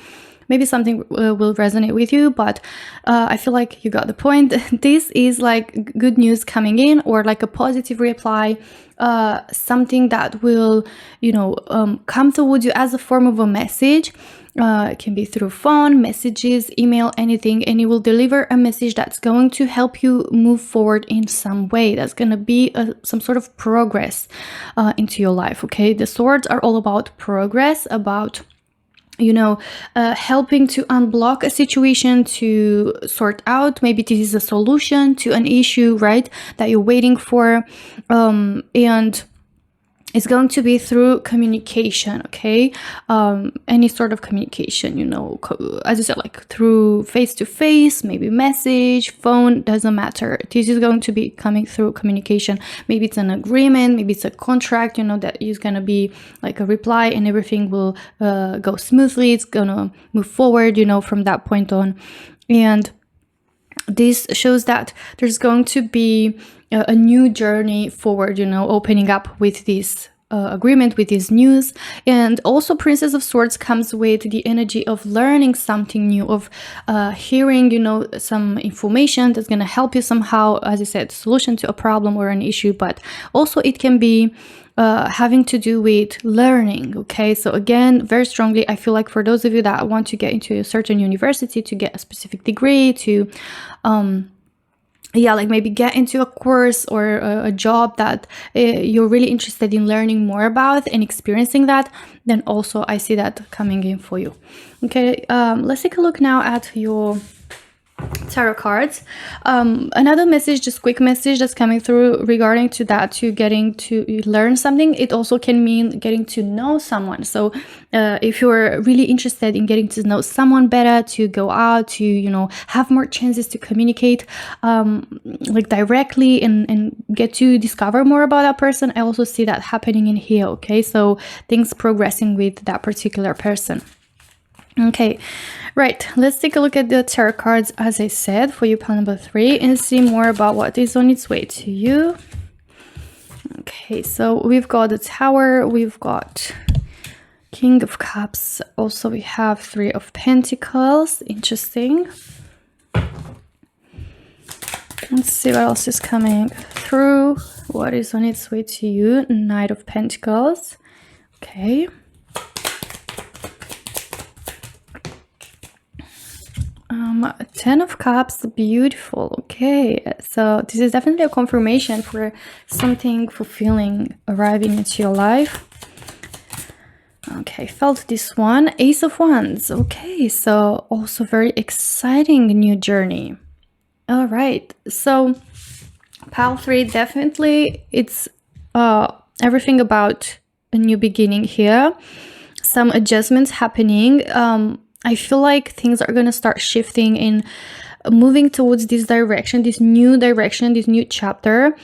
Maybe something will resonate with you, but I feel like you got the point. This is like good news coming in, or like a positive reply, something that will, come towards you as a form of a message. It can be through phone, messages, email, anything, and it will deliver a message that's going to help you move forward in some way. That's going to be some sort of progress into your life, okay? The swords are all about progress, about helping to unblock a situation, to sort out, maybe this is a solution to an issue, right, that you're waiting for, and it's going to be through communication, okay? Any sort of communication, as I said, like through face-to-face, maybe message, phone, doesn't matter. This is going to be coming through communication. Maybe it's an agreement, maybe it's a contract, that is going to be like a reply, and everything will go smoothly. It's going to move forward, from that point on. And this shows that there's going to be a new journey forward, opening up with this agreement, with this news. And also Princess of Swords comes with the energy of learning something new, of hearing, some information that's going to help you somehow, as I said, solution to a problem or an issue, but also it can be having to do with learning, okay? So again, very strongly, I feel like for those of you that want to get into a certain university, to get a specific degree, to like maybe get into a course or a job that you're really interested in learning more about and experiencing that, then also I see that coming in for you. Okay, let's take a look now at your tarot cards. Another message, just quick message that's coming through regarding to that, to getting to learn something. It also can mean getting to know someone. So if you're really interested in getting to know someone better, to go out, to have more chances to communicate like directly and get to discover more about that person, I also see that happening in here. Okay, so things progressing with that particular person. Okay, right, let's take a look at the tarot cards, as I said, for you, pile number 3, and see more about what is on its way to you. Okay, so we've got the Tower, we've got King of Cups. Also, we have Three of Pentacles. Interesting. Let's see what else is coming through. What is on its way to you? Knight of Pentacles. Okay. Ten of Cups. Beautiful. Okay. So this is definitely a confirmation for something fulfilling arriving into your life. Okay, felt this one. Ace of Wands. Okay, so also very exciting new journey. All right, so pile 3, definitely it's everything about a new beginning here. Some adjustments happening. I feel like things are gonna start shifting and moving towards this direction, this new chapter.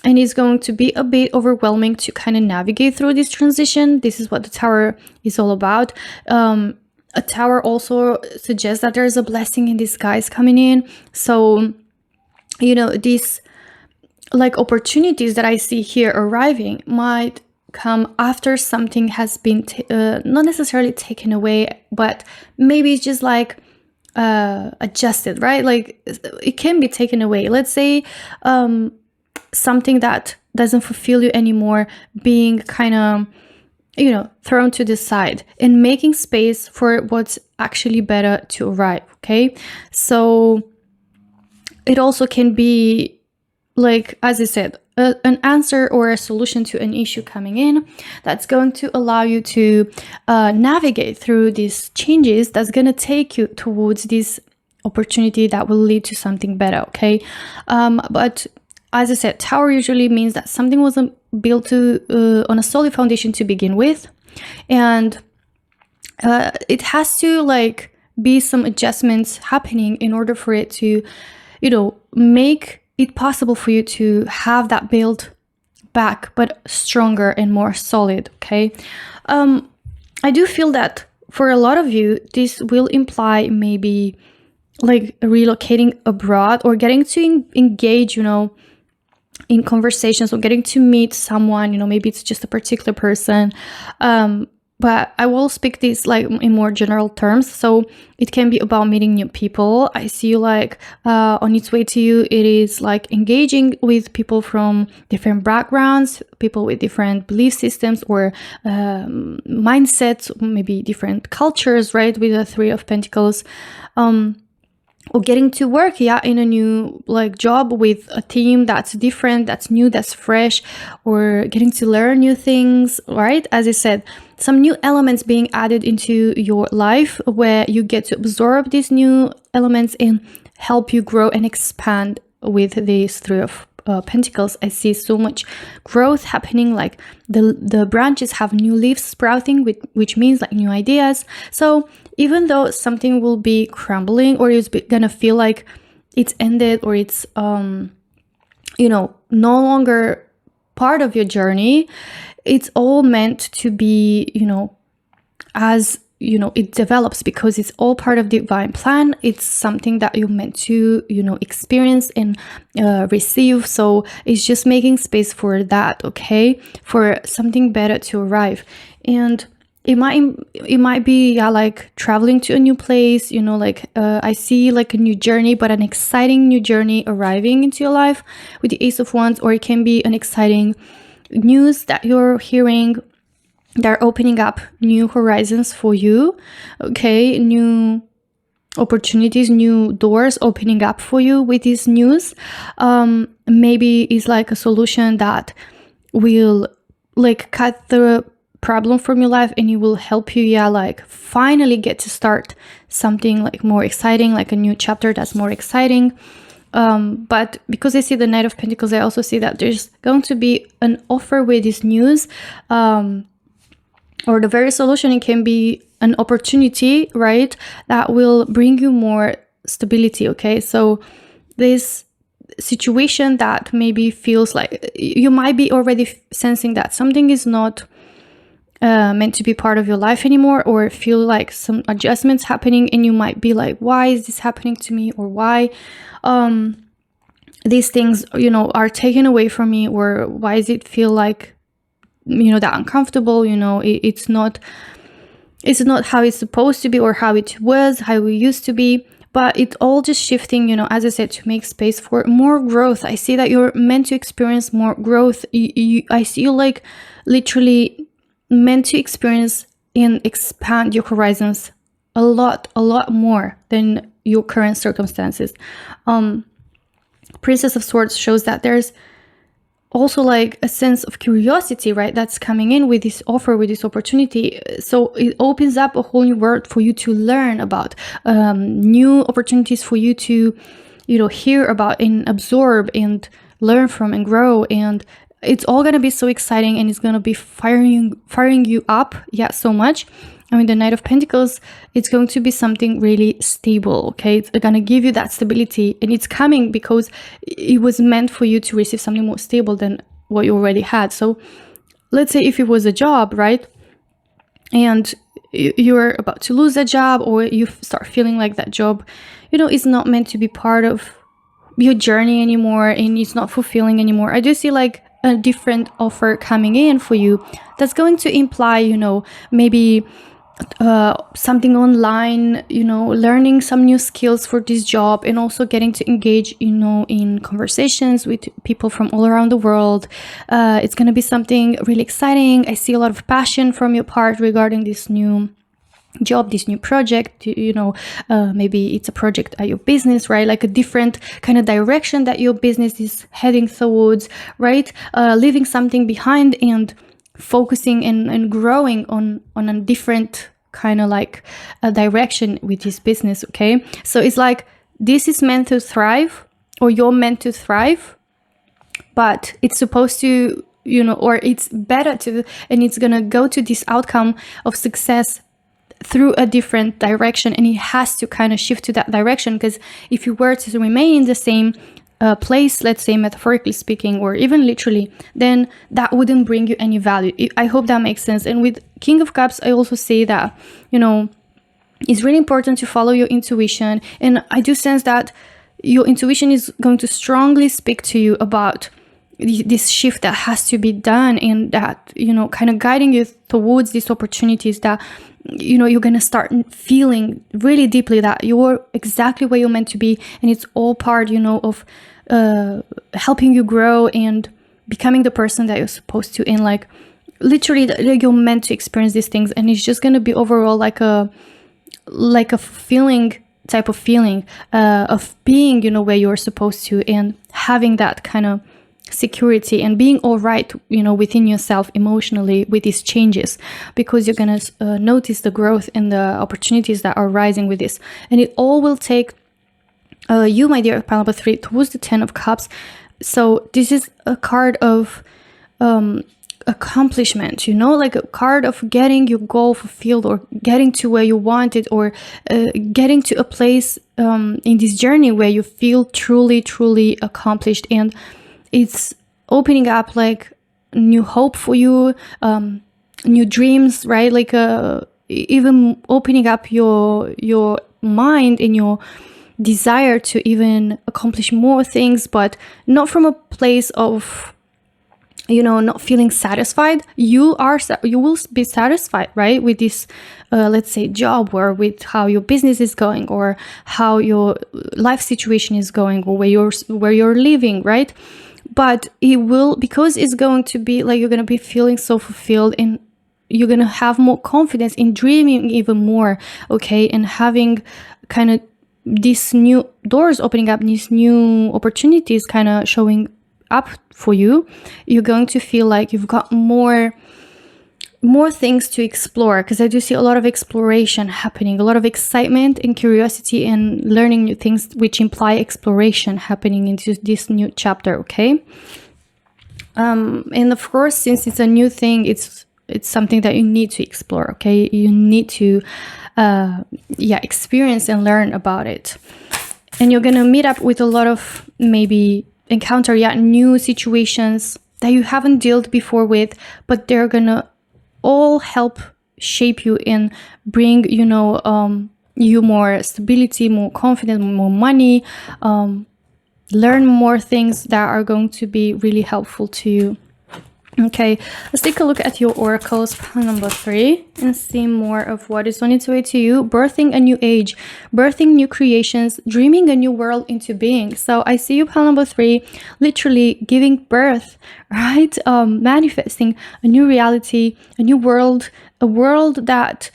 And it's going to be a bit overwhelming to kind of navigate through this transition. This is what the Tower is all about. A Tower also suggests that there's a blessing in disguise coming in. So, you know, these like opportunities that I see here arriving might come after something has been not necessarily taken away, but maybe it's just like adjusted, right? Like it can be taken away. Let's say something that doesn't fulfill you anymore being kind of, you know, thrown to the side and making space for what's actually better to arrive. Okay, so it also can be, like, as I said, an answer or a solution to an issue coming in that's going to allow you to navigate through these changes, that's going to take you towards this opportunity that will lead to something better. Okay, but as I said, Tower usually means that something wasn't built on a solid foundation to begin with, and it has to like be some adjustments happening in order for it to, you know, make it possible for you to have that build back, but stronger and more solid. Okay, I do feel that for a lot of you, this will imply maybe like relocating abroad or getting to engage, you know, in conversations or getting to meet someone, you know, maybe it's just a particular person. But I will speak this like in more general terms. So it can be about meeting new people. I see you like on its way to you, it is like engaging with people from different backgrounds, people with different belief systems or mindsets, maybe different cultures, right? With the Three of Pentacles. Or getting to work, yeah, in a new like job with a team that's different, that's new, that's fresh, or getting to learn new things, right? As I said, some new elements being added into your life where you get to absorb these new elements and help you grow and expand with these Three of Pentacles. I see so much growth happening, like the branches have new leaves sprouting, which means like new ideas. So even though something will be crumbling or is gonna feel like it's ended or it's you know, no longer part of your journey, it's all meant to be, you know, as you know, it develops, because it's all part of the divine plan. It's something that you're meant to, you know, experience and receive. So it's just making space for that, okay, for something better to arrive. And it might be, yeah, like traveling to a new place, you know, like I see like a new journey, but an exciting new journey arriving into your life with the Ace of Wands. Or it can be an exciting news that you're hearing. They're opening up new horizons for you, okay? New opportunities, new doors opening up for you with this news. Maybe it's like a solution that will like cut the problem from your life, and it will help you, yeah, like finally get to start something like more exciting, like a new chapter that's more exciting. But because I see the Knight of Pentacles, I also see that there's going to be an offer with this news, or the very solution. It can be an opportunity, right, that will bring you more stability, okay? So this situation that maybe feels like you might be already sensing that something is not meant to be part of your life anymore, or feel like some adjustments happening, and you might be like, why is this happening to me, or why these things, you know, are taken away from me, or why does it feel like that uncomfortable. It's not how it's supposed to be, or how it was, how we used to be. But it's all just shifting, as I said, to make space for more growth. I see that you're meant to experience more growth. I see you like literally meant to experience and expand your horizons a lot more than your current circumstances. Princess of Swords shows that there's also like a sense of curiosity, right, that's coming in with this offer, with this opportunity. So it opens up a whole new world for you to learn about, new opportunities for you to hear about and absorb and learn from and grow. And it's all going to be so exciting, and it's going to be firing you up so much. I mean, the Knight of Pentacles, it's going to be something really stable, okay? It's going to give you that stability, and it's coming because it was meant for you to receive something more stable than what you already had. So let's say if it was a job, right? And you're about to lose that job, or you start feeling like that job, is not meant to be part of your journey anymore, and it's not fulfilling anymore. I do see like a different offer coming in for you that's going to imply, maybe something online, learning some new skills for this job, and also getting to engage, in conversations with people from all around the world. It's going to be something really exciting. I see a lot of passion from your part regarding this new job, this new project. Maybe it's a project at your business, right? Like a different kind of direction that your business is heading towards, right? Leaving something behind and focusing and growing on a different kind of like a direction with this business, okay? So it's like this is meant to thrive, or you're meant to thrive, but it's supposed to, or it's better to, and it's gonna go to this outcome of success through a different direction, and it has to kind of shift to that direction. Because if you were to remain in the same place, let's say metaphorically speaking, or even literally, then that wouldn't bring you any value. I hope that makes sense. And with King of Cups, I also say that, it's really important to follow your intuition. And I do sense that your intuition is going to strongly speak to you about this shift that has to be done, and that, kind of guiding you towards these opportunities that, you're going to start feeling really deeply that you're exactly where you're meant to be. And it's all part, of helping you grow and becoming the person that you're supposed to. And like literally you're meant to experience these things. And it's just going to be overall like a type of feeling of being, where you're supposed to, and having that kind of security and being all right, within yourself emotionally with these changes, because you're gonna notice the growth and the opportunities that are rising with this. And it all will take you, my dear pile number 3, towards the 10 of Cups. So this is a card of accomplishment, like a card of getting your goal fulfilled, or getting to where you want it, or getting to a place in this journey where you feel truly accomplished. And it's opening up like new hope for you, new dreams, right? Like even opening up your mind and your desire to even accomplish more things, but not from a place of not feeling satisfied. You will be satisfied, right, with this let's say job, or with how your business is going, or how your life situation is going, or where you're living, right? But it will, because it's going to be like you're going to be feeling so fulfilled, and you're going to have more confidence in dreaming even more, okay? And having kind of these new doors opening up, these new opportunities kind of showing up for you. You're going to feel like you've got more things to explore, because I do see a lot of exploration happening, a lot of excitement and curiosity and learning new things, which imply exploration happening into this new chapter, okay? And of course, since it's a new thing, it's something that you need to explore, okay? You need to experience and learn about it. And you're gonna meet up with a lot of, maybe encounter new situations that you haven't dealt before with, but they're gonna all help shape you and bring you more stability, more confidence, more money, learn more things that are going to be really helpful to you. Okay, let's take a look at your oracles, pile number 3, and see more of what is on its way to you. Birthing a new age, birthing new creations, dreaming a new world into being. So I see you, pile number 3, literally giving birth, right? Manifesting a new reality, a new world, a world that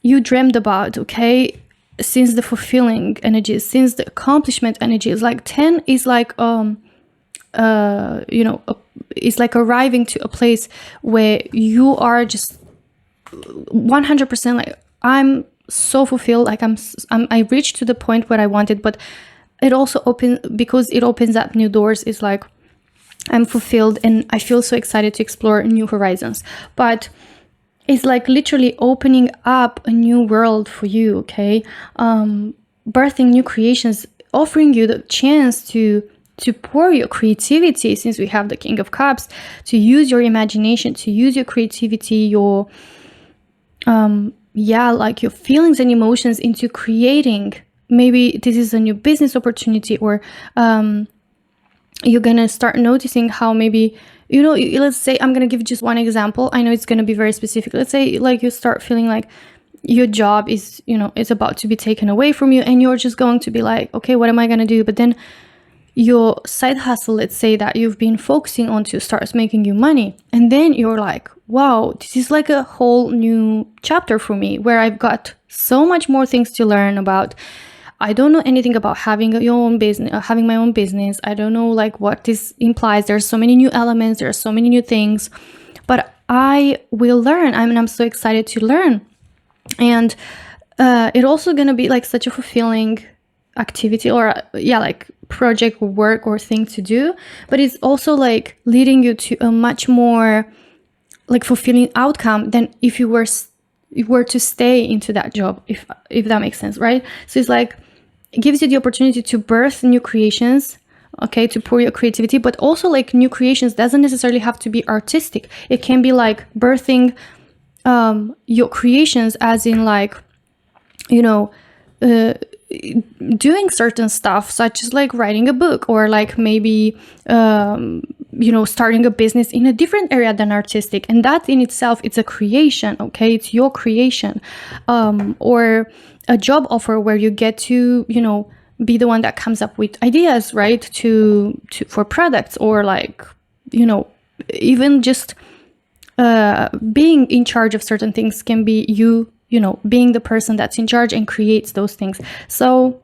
you dreamed about, okay? Since the fulfilling energies, since the accomplishment energies. Like 10 is like it's like arriving to a place where you are just 100% like, I'm so fulfilled, like I reached to the point where I wanted. But it also because it opens up new doors. It's like I'm fulfilled and I feel so excited to explore new horizons. But it's like literally opening up a new world for you, okay? Birthing new creations, offering you the chance to pour your creativity, since we have the King of Cups, to use your imagination, to use your creativity, your like your feelings and emotions into creating. Maybe this is a new business opportunity, or you're gonna start noticing how maybe, let's say, I'm gonna give just one example. I know it's gonna be very specific. Let's say like you start feeling like your job is, it's about to be taken away from you, and you're just going to be like, okay, what am I gonna do? But then your side hustle, let's say, that you've been focusing on to starts making you money. And then you're like, wow, this is like a whole new chapter for me, where I've got so much more things to learn about. I don't know anything about having your own business, having my own business. I don't know like what this implies. There's so many new elements. There are so many new things, but I will learn. I'm so excited to learn. And it also gonna be like such a fulfilling activity, or like project or work or thing to do. But it's also like leading you to a much more like fulfilling outcome than if you were to stay into that job, if that makes sense, right? So it's like, it gives you the opportunity to birth new creations, okay, to pour your creativity. But also like new creations doesn't necessarily have to be artistic. It can be like birthing your creations as in like, doing certain stuff, such as like writing a book, or like maybe starting a business in a different area than artistic. And that in itself, it's a creation, okay? It's your creation. Or a job offer where you get to be the one that comes up with ideas, right, to for products, or like even just being in charge of certain things can be you being the person that's in charge and creates those things. So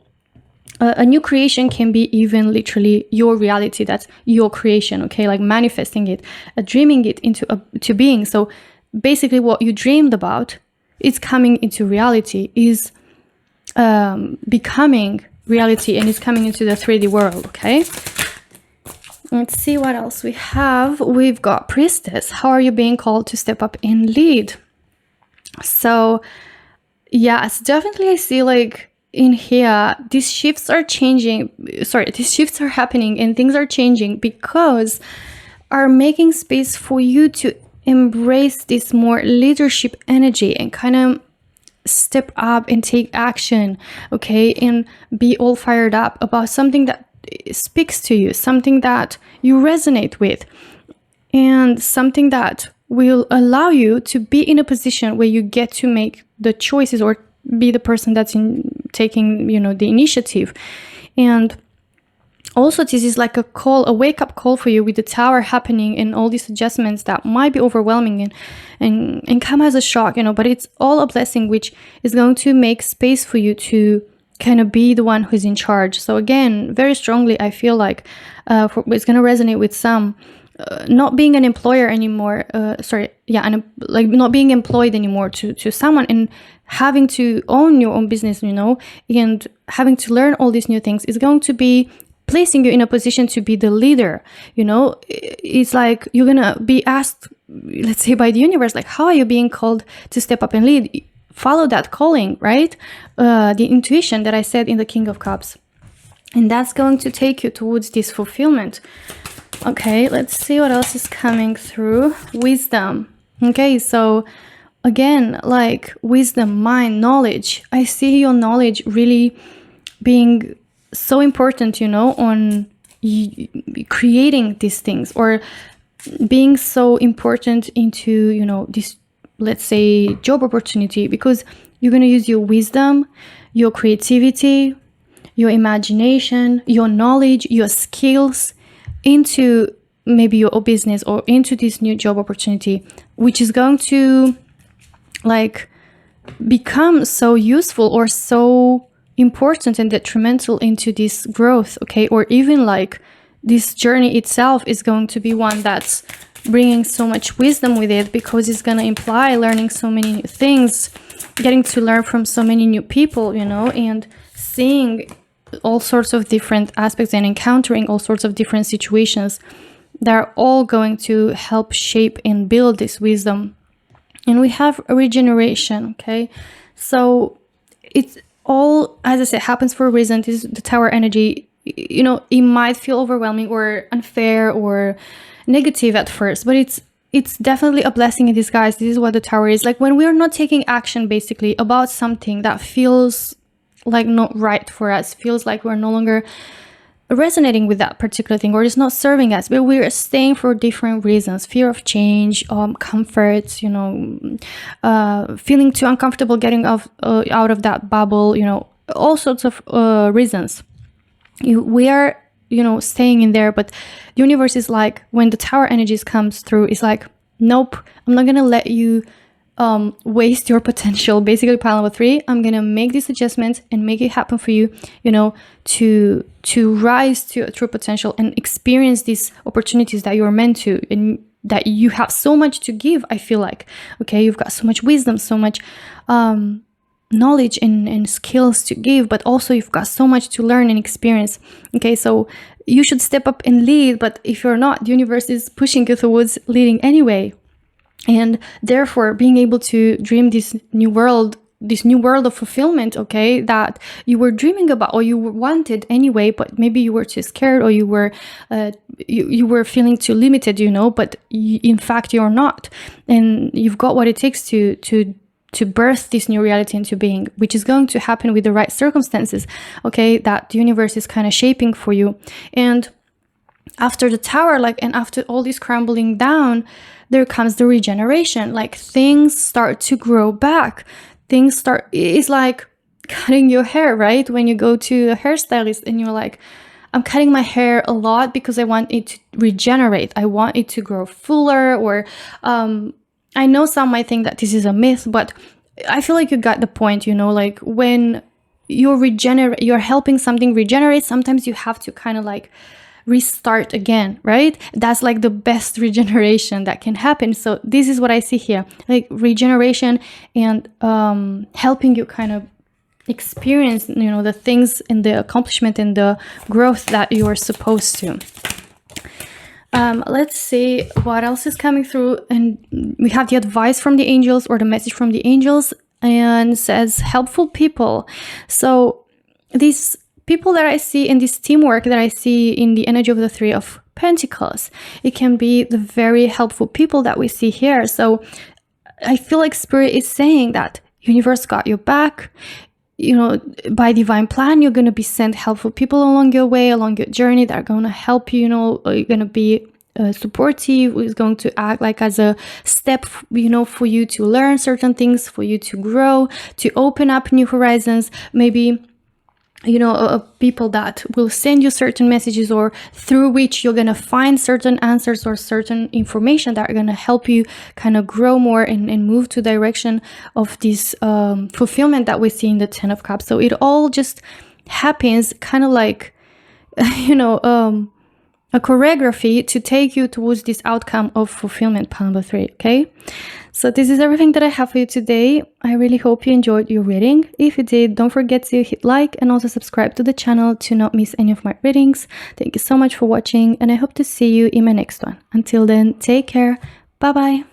a new creation can be even literally your reality. That's your creation, okay? Like manifesting it, dreaming it to being. So basically what you dreamed about is coming into reality, is becoming reality, and is coming into the 3D world, okay? Let's see what else we have. We've got Priestess. How are you being called to step up and lead? So yes, definitely I see like in here, these shifts are happening and things are changing, because are making space for you to embrace this more leadership energy and kind of step up and take action, okay, and be all fired up about something that speaks to you, something that you resonate with, and something that will allow you to be in a position where you get to make the choices, or be the person that's taking the initiative. And also this is like a wake-up call for you, with the Tower happening and all these adjustments that might be overwhelming and come as a shock, but it's all a blessing, which is going to make space for you to kind of be the one who's in charge. So again, very strongly I feel like it's going to resonate with some. Not being an employer anymore, like not being employed anymore to someone, and having to own your own business, and having to learn all these new things is going to be placing you in a position to be the leader. It's like you're gonna be asked, let's say by the universe, like, how are you being called to step up and lead? Follow that calling, right? The intuition that I said in the King of Cups, and that's going to take you towards this fulfillment. Okay, let's see what else is coming through. Wisdom. Okay, so again, like wisdom, mind, knowledge. I see your knowledge really being so important, on creating these things, or being so important into, you know, this, let's say, job opportunity, because you're going to use your wisdom, your creativity, your imagination, your knowledge, your skills into maybe your business or into this new job opportunity, which is going to like become so useful or so important and detrimental into this growth, okay? Or even like this journey itself is going to be one that's bringing so much wisdom with it, because it's going to imply learning so many new things, getting to learn from so many new people, you know, and seeing all sorts of different aspects and encountering all sorts of different situations that are all going to help shape and build this wisdom. And we have a regeneration, okay? So it's all, as I said, happens for a reason. This is the Tower energy. You know, it might feel overwhelming or unfair or negative at first, but it's definitely a blessing in disguise. This is what the Tower is. Like when we are not taking action basically about something that feels like not right for us, feels like we're no longer resonating with that particular thing, or it's not serving us, but we're staying for different reasons: fear of change, comfort, you know, feeling too uncomfortable getting out of that bubble, you know, all sorts of reasons. We are, you know, staying in there, but the universe is like, when the Tower energies comes through, it's like, nope, I'm not gonna let you waste your potential. Basically, pile number 3, I'm gonna make this adjustment and make it happen for you, you know, to rise to your true potential and experience these opportunities that you're meant to, and that you have so much to give. I feel like, okay, you've got so much wisdom, so much knowledge and skills to give, but also you've got so much to learn and experience. Okay, so you should step up and lead, but if you're not, the universe is pushing you towards leading anyway. And therefore being able to dream this new world of fulfillment, okay, that you were dreaming about or you wanted anyway, but maybe you were too scared, or you were you were feeling too limited, you know, but in fact you're not, and you've got what it takes to birth this new reality into being, which is going to happen with the right circumstances, okay, that the universe is kind of shaping for you. And after the Tower, like, and after all this crumbling down, there comes the regeneration. Like things start to grow back. It's like cutting your hair, right? When you go to a hairstylist and you're like, I'm cutting my hair a lot because I want it to regenerate. I want it to grow fuller, or I know some might think that this is a myth, but I feel like you got the point, you know, like when you're helping something regenerate, sometimes you have to kind of like restart again, right? That's like the best regeneration that can happen. So this is what I see here, like regeneration and helping you kind of experience, you know, the things and the accomplishment and the growth that you're supposed to. Let's see what else is coming through. And we have the advice from the angels, or the message from the angels, and says helpful people. So these people that I see in this teamwork that I see in the energy of the 3 of Pentacles, it can be the very helpful people that we see here. So I feel like Spirit is saying that universe got your back. You know, by divine plan, you're going to be sent helpful people along your way, along your journey, that are going to help you, you know, you're going to be supportive, is going to act like as a step, you know, for you to learn certain things, for you to grow, to open up new horizons. Maybe, you know, people that will send you certain messages, or through which you're going to find certain answers or certain information that are going to help you kind of grow more and move to direction of this fulfillment that we see in the 10 of Cups. So it all just happens kind of like, you know, a choreography to take you towards this outcome of fulfillment, pile number 3, okay? So this is everything that I have for you today. I really hope you enjoyed your reading. If you did, don't forget to hit like and also subscribe to the channel to not miss any of my readings. Thank you so much for watching, and I hope to see you in my next one. Until then, take care. Bye-bye.